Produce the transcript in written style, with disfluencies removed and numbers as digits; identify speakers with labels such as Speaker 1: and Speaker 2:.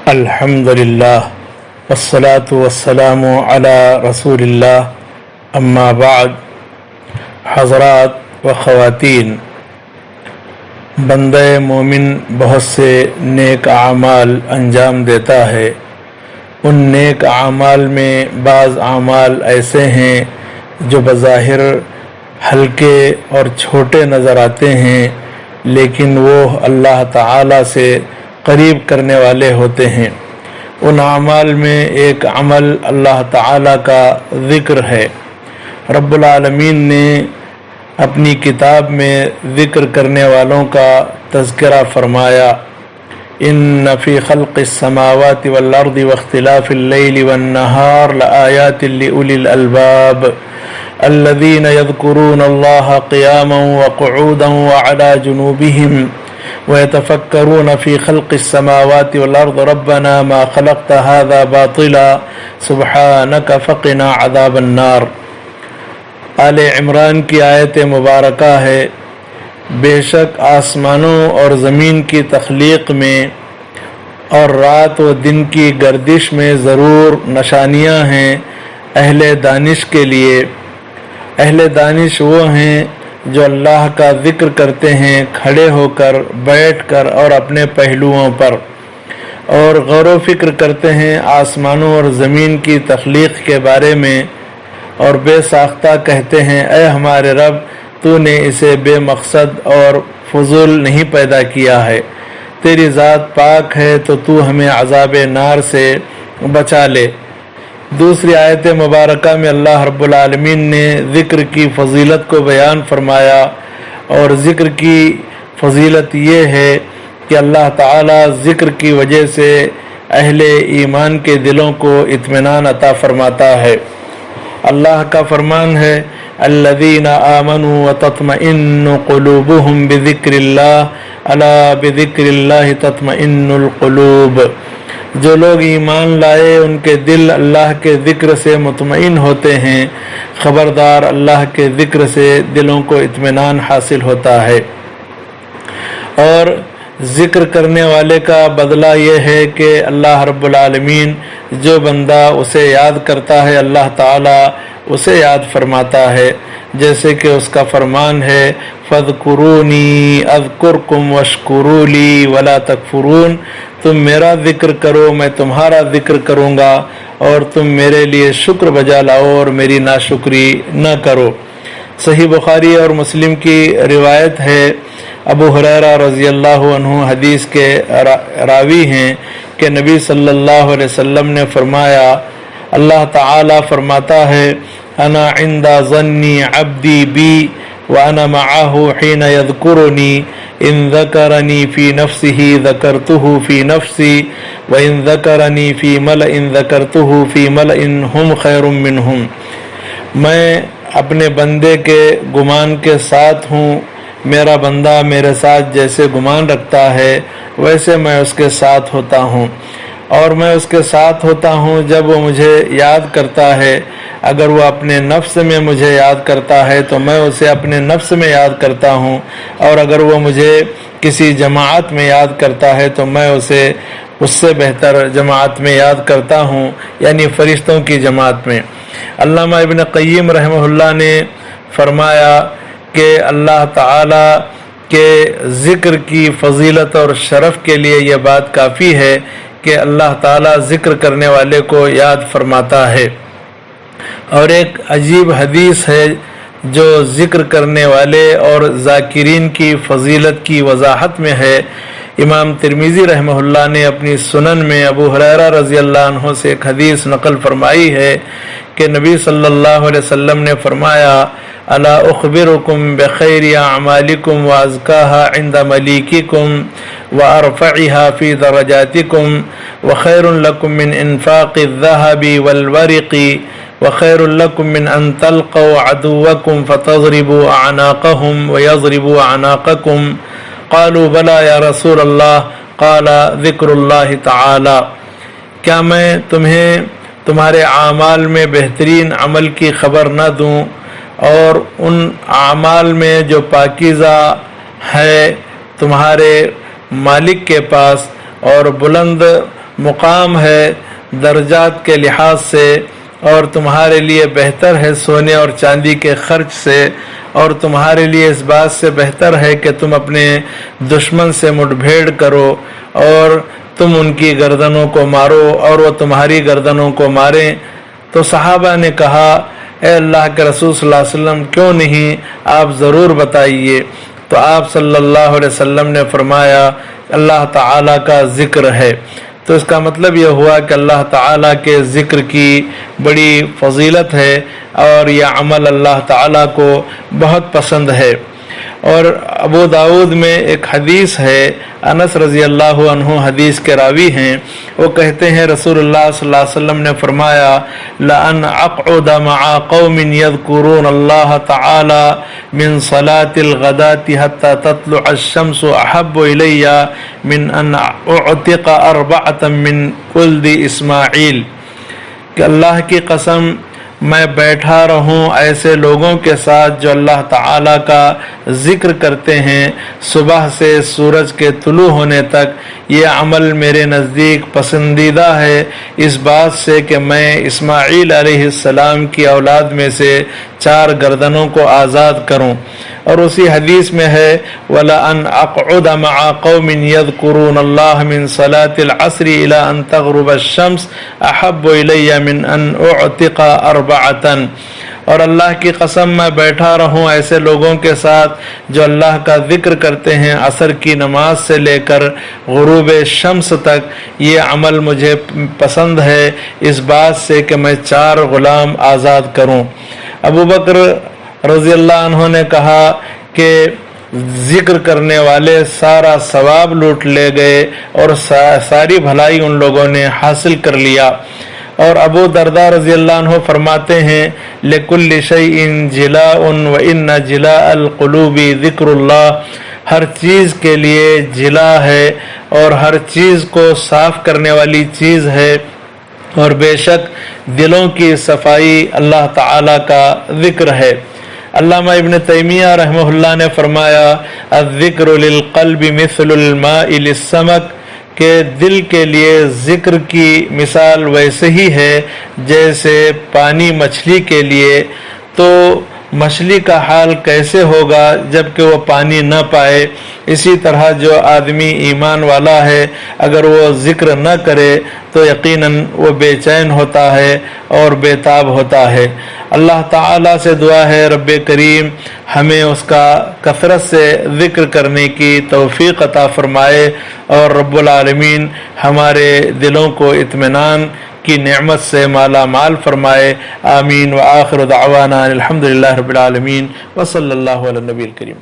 Speaker 1: الحمد للہ والصلاة والسلام علی رسول اللہ اما بعد۔ حضرات و خواتین، بندہ مومن بہت سے نیک اعمال انجام دیتا ہے۔ ان نیک اعمال میں بعض اعمال ایسے ہیں جو بظاہر ہلکے اور چھوٹے نظر آتے ہیں، لیکن وہ اللہ تعالی سے قریب کرنے والے ہوتے ہیں۔ ان اعمال میں ایک عمل اللہ تعالی کا ذکر ہے۔ رب العالمین نے اپنی کتاب میں ذکر کرنے والوں کا تذکرہ فرمایا، ان فی خلق السماوات والارض واختلاف اللیل والنہار لآیات لأولی الالباب الذین یذکرون اللہ قیاما وقعودا وعلی جنوبہم ويتفكرون في خلق السماوات والأرض ربنا ما خلقت هذا باطلا سبحانك فقنا عذاب النار۔ آل عمران کی آیت مبارکہ ہے، بے شک آسمانوں اور زمین کی تخلیق میں اور رات و دن کی گردش میں ضرور نشانیاں ہیں اہل دانش کے لیے۔ اہل دانش وہ ہیں جو اللہ کا ذکر کرتے ہیں کھڑے ہو کر، بیٹھ کر اور اپنے پہلوؤں پر، اور غور و فکر کرتے ہیں آسمانوں اور زمین کی تخلیق کے بارے میں، اور بے ساختہ کہتے ہیں اے ہمارے رب، تو نے اسے بے مقصد اور فضول نہیں پیدا کیا ہے، تیری ذات پاک ہے تو تو ہمیں عذاب نار سے بچا لے۔ دوسری آیت مبارکہ میں اللہ رب العالمین نے ذکر کی فضیلت کو بیان فرمایا، اور ذکر کی فضیلت یہ ہے کہ اللہ تعالی ذکر کی وجہ سے اہل ایمان کے دلوں کو اطمینان عطا فرماتا ہے۔ اللہ کا فرمان ہے، الذین آمنوا وتطمئن قلوبهم بذکر اللہ الا بذکر اللہ تطمئن القلوب۔ جو لوگ ایمان لائے ان کے دل اللہ کے ذکر سے مطمئن ہوتے ہیں، خبردار اللہ کے ذکر سے دلوں کو اطمینان حاصل ہوتا ہے۔ اور ذکر کرنے والے کا بدلہ یہ ہے کہ اللہ رب العالمین جو بندہ اسے یاد کرتا ہے اللہ تعالی اسے یاد فرماتا ہے، جیسے کہ اس کا فرمان ہے فاذکرونی اذکرکم واشکروا لی ولا تکفرون۔ تم میرا ذکر کرو، میں تمہارا ذکر کروں گا، اور تم میرے لیے شکر بجا لاؤ اور میری ناشکری نہ کرو۔ صحیح بخاری اور مسلم کی روایت ہے، ابو ہریرہ رضی اللہ عنہ حدیث کے راوی ہیں کہ نبی صلی اللہ علیہ وسلم نے فرمایا، اللہ تعالی فرماتا ہے، انا عند ظنی عبدی بی وانا معه حين يذكرني ان ذكرني في نفسه ذكرته في نفسي وان ذكرني في ملأ ذكرته في ملأ هم خير منهم۔ میں اپنے بندے کے گمان کے ساتھ ہوں، میرا بندہ میرے ساتھ جیسے گمان رکھتا ہے ویسے میں اس کے ساتھ ہوتا ہوں، اور میں اس کے ساتھ ہوتا ہوں جب وہ مجھے یاد کرتا ہے۔ اگر وہ اپنے نفس میں مجھے یاد کرتا ہے تو میں اسے اپنے نفس میں یاد کرتا ہوں، اور اگر وہ مجھے کسی جماعت میں یاد کرتا ہے تو میں اسے اس سے بہتر جماعت میں یاد کرتا ہوں، یعنی فرشتوں کی جماعت میں۔ علامہ ابن قیم رحمہ اللہ نے فرمایا کہ اللہ تعالی کے ذکر کی فضیلت اور شرف کے لیے یہ بات کافی ہے کہ اللہ تعالی ذکر کرنے والے کو یاد فرماتا ہے۔ اور ایک عجیب حدیث ہے جو ذکر کرنے والے اور ذاکرین کی فضیلت کی وضاحت میں ہے۔ امام ترمذی رحمہ اللہ نے اپنی سنن میں ابو ہریرہ رضی اللہ عنہ سے ایک حدیث نقل فرمائی ہے کہ نبی صلی اللہ علیہ وسلم نے فرمایا، الا اخبرکم بخیر اعمالکم وازکاها عند ملیککم وارفعها فی درجاتکم وخیر لکم من انفاق الذهب والورق وخیر لکم من ان تلقوا عدوکم فتضربوا اعناقهم ويضربوا اعناقکم۔ قالوا بلا یا رسول اللہ، قال ذکر اللہ تعالی۔ کیا میں تمہیں تمہارے اعمال میں بہترین عمل کی خبر نہ دوں، اور ان اعمال میں جو پاکیزہ ہے تمہارے مالک کے پاس، اور بلند مقام ہے درجات کے لحاظ سے، اور تمہارے لیے بہتر ہے سونے اور چاندی کے خرچ سے، اور تمہارے لیے اس بات سے بہتر ہے کہ تم اپنے دشمن سے مٹ بھیڑ کرو اور تم ان کی گردنوں کو مارو اور وہ تمہاری گردنوں کو ماریں۔ تو صحابہ نے کہا اے اللہ کے رسول صلی اللہ علیہ وسلم کیوں نہیں، آپ ضرور بتائیے۔ تو آپ صلی اللہ علیہ وسلم نے فرمایا اللہ تعالیٰ کا ذکر ہے۔ تو اس کا مطلب یہ ہوا کہ اللہ تعالیٰ کے ذکر کی بڑی فضیلت ہے اور یہ عمل اللہ تعالیٰ کو بہت پسند ہے۔ اور ابو داؤد میں ایک حدیث ہے، انس رضی اللہ عنہ حدیث کے راوی ہیں، وہ کہتے ہیں رسول اللہ صلی اللہ علیہ وسلم نے فرمایا لَأَنْ أَقْعُدَ مَعَ قَوْمٍ يَذْكُرُونَ اللَّهَ تَعَالَى مِنْ صَلَاةِ الْغَدَاةِ حَتَّى تَطْلُعَ الشَّمْسُ أَحَبُّ إِلَيَّ مِنْ أَنْ أُعْتِقَ أَرْبَعَةً مِنْ وَلْدِ إِسْمَاعِيلَ، کہ اللہ کی قسم میں بیٹھا رہوں ایسے لوگوں کے ساتھ جو اللہ تعالیٰ کا ذکر کرتے ہیں صبح سے سورج کے طلوع ہونے تک، یہ عمل میرے نزدیک پسندیدہ ہے اس بات سے کہ میں اسماعیل علیہ السلام کی اولاد میں سے 4 گردنوں کو آزاد کروں۔ اور اسی حدیث میں ہے وَلَأَنْ أَقْعُدَ مَعَ قَوْمٍ يَذْكُرُونَ اللَّهَ مِنْ صَلَاةِ الْعَصْرِ إِلَىٰ أَنْ تَغْرُبَ الشَّمْسُ أَحَبُّ إِلَيَّ مِنْ أَنْ أُعْتِقَ أَرْبَعَةً، اور اللہ کی قسم میں بیٹھا رہوں ایسے لوگوں کے ساتھ جو اللہ کا ذکر کرتے ہیں عصر کی نماز سے لے کر غروب شمس تک، یہ عمل مجھے پسند ہے اس بات سے کہ میں 4 غلام آزاد کروں۔ ابو بکر رضی اللہ عنہ نے کہا کہ ذکر کرنے والے سارا ثواب لوٹ لے گئے اور ساری بھلائی ان لوگوں نے حاصل کر لیا۔ اور ابو درداء رضی اللہ عنہ فرماتے ہیں لِكُلِّ شَيْءٍ جِلَاءٌ وَإِنَّ جِلَاءَ الْقُلُوبِ ذِكْرُ اللَّهِ، ہر چیز کے لیے جلا ہے اور ہر چیز کو صاف کرنے والی چیز ہے، اور بے شک دلوں کی صفائی اللہ تعالیٰ کا ذکر ہے۔ علامہ ابن تیمیہ رحمہ اللہ نے فرمایا الذکر للقلب مثل الماء للسمک، کہ دل کے لیے ذکر کی مثال ویسے ہی ہے جیسے پانی مچھلی کے لیے۔ تو مچھلی کا حال کیسے ہوگا جب کہ وہ پانی نہ پائے؟ اسی طرح جو آدمی ایمان والا ہے اگر وہ ذکر نہ کرے تو یقیناً وہ بے چین ہوتا ہے اور بے تاب ہوتا ہے۔ اللہ تعالیٰ سے دعا ہے رب کریم ہمیں اس کا کثرت سے ذکر کرنے کی توفیق عطا فرمائے، اور رب العالمین ہمارے دلوں کو اطمینان کی نعمت سے مالا مال فرمائے۔ آمین۔ وآخر دعوانا الحمدللہ رب العالمین وصلی اللہ علی النبی الکریم۔